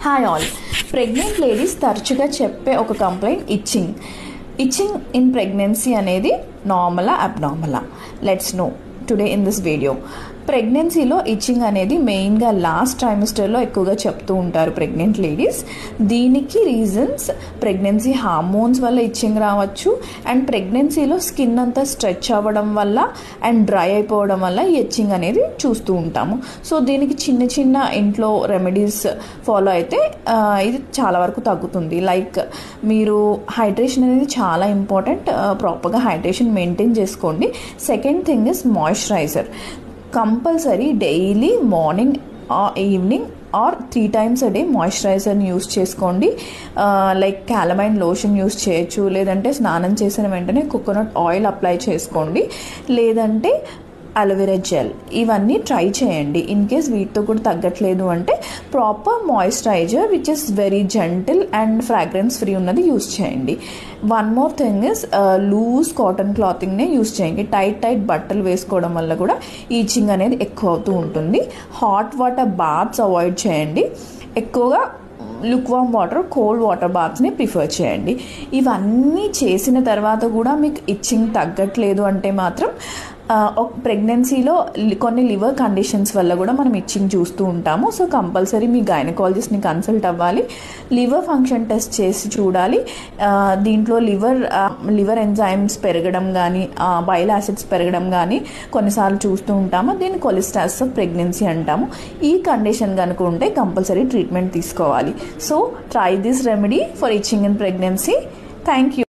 Hi all. Pregnant ladies తరచుగా చెప్పే ఒక కంప్లైంట్ ఇచ్చింగ్ ఇన్ ప్రెగ్నెన్సీ అనేది నార్మలా అబ్నార్మలా? Let's know today in this video. ప్రెగ్నెన్సీలో ఇచ్చింగ్ అనేది మెయిన్గా లాస్ట్ ట్రైమిస్టర్లో ఎక్కువగా చెప్తూ ఉంటారు ప్రెగ్నెంట్ లేడీస్. దీనికి రీజన్స్ ప్రెగ్నెన్సీ హార్మోన్స్ వల్ల ఇచ్చింగ్ రావచ్చు, అండ్ ప్రెగ్నెన్సీలో స్కిన్ అంతా స్ట్రెచ్ అవ్వడం వల్ల అండ్ డ్రై అయిపోవడం వల్ల ఈ ఇచ్చింగ్ అనేది చూస్తూ ఉంటాము. సో దీనికి చిన్న చిన్న ఇంట్లో రెమెడీస్ ఫాలో అయితే ఇది చాలా వరకు తగ్గుతుంది. లైక్ మీరు హైడ్రేషన్ అనేది చాలా ఇంపార్టెంట్. ప్రాపర్గా హైడ్రేషన్ మెయింటైన్ చేసుకోండి. Second thing is moisturiser. Compulsory daily morning evening or 3 times a day మాయిశ్చరైజర్ని యూస్ చేసుకోండి. లైక్ క్యాలమైన్ లోషన్ యూస్ చేయొచ్చు, లేదంటే స్నానం చేసిన వెంటనే కోకోనట్ ఆయిల్ అప్లై చేసుకోండి, లేదంటే అలోవెరా జెల్. ఇవన్నీ ట్రై చేయండి. ఇన్ కేస్ వీటితో కూడా తగ్గట్లేదు అంటే proper moisturiser which is very gentle and fragrance free ఉన్నది యూస్ చేయండి. One more thing is loose cotton క్లాతింగ్నే యూస్ చేయండి. టైట్ బట్టలు వేసుకోవడం వల్ల కూడా ఈచింగ్ అనేది ఎక్కువ అవుతూ ఉంటుంది. హాట్ వాటర్ బాత్స్ అవాయిడ్ చేయండి. ఎక్కువగా లుక్వామ్ వాటర్, కోల్డ్ వాటర్ బాత్స్ని ప్రిఫర్ చేయండి. ఇవన్నీ చేసిన తర్వాత కూడా మీకు ఇచ్చింగ్ తగ్గట్లేదు అంటే మాత్రం ప్రెగ్నెన్సీలో కొన్ని లివర్ కండిషన్స్ వల్ల కూడా మనం ఇచ్చింగ్ చూస్తూ ఉంటాము. సో కంపల్సరీ మీ గైనకాలజిస్ట్ని కన్సల్ట్ అవ్వాలి. లివర్ ఫంక్షన్ టెస్ట్ చేసి చూడాలి. దీంట్లో లివర్ ఎంజైమ్స్ పెరగడం కానీ, బైల్ యాసిడ్స్ పెరగడం కానీ కొన్నిసార్లు చూస్తూ ఉంటాము. దీన్ని కొలెస్ట్రాల్స్ ఆఫ్ ప్రెగ్నెన్సీ అంటాము. ఈ కండిషన్ కనుక ఉంటే కంపల్సరీ ట్రీట్మెంట్ తీసుకోవాలి. So try this remedy for itching in pregnancy. Thank you.